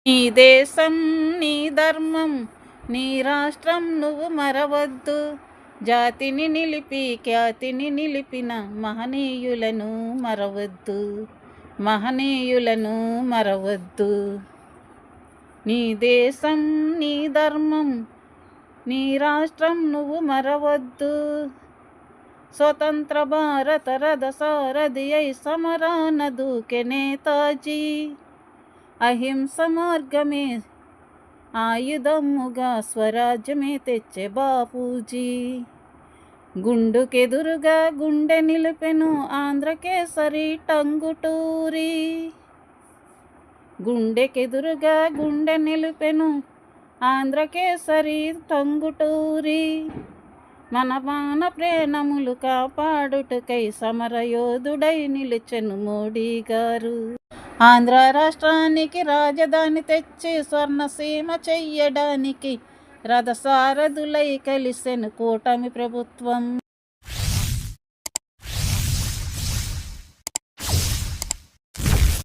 నీ దేశం నీ ధర్మం నీ రాష్ట్రం నువ్వు మరవద్దు. జాతిని నిలిపి ఖ్యాతిని నిలిపిన మహనీయులను మరవద్దు. మహనీయులను మరవద్దు. నీ దేశం నీ ధర్మం నీ రాష్ట్రం నువ్వు మరవద్దు. స్వతంత్ర భారత రథ సారథి అయి సమరాన దూకె నేతాజీ. అహింస మార్గమే ఆయుధముగా స్వరాజ్యమే తెచ్చే బాపూజీ. గుండుకెదురుగా గుండె నిలిపెను ఆంధ్రకేసరి టంగుటూరి. గుండెకెదురుగా గుండె నిలిపెను ఆంధ్రకేసరి టంగుటూరి. మన మాన ప్రేణములు కాపాడుటకై సమరయోధుడై నిలిచెను మోడీ గారు. ఆంధ్ర రాష్ట్రానికి రాజధాని తెచ్చి స్వర్ణసీమ చెయ్యడానికి రథసారథులై కలిసెను కూటమి ప్రభుత్వం.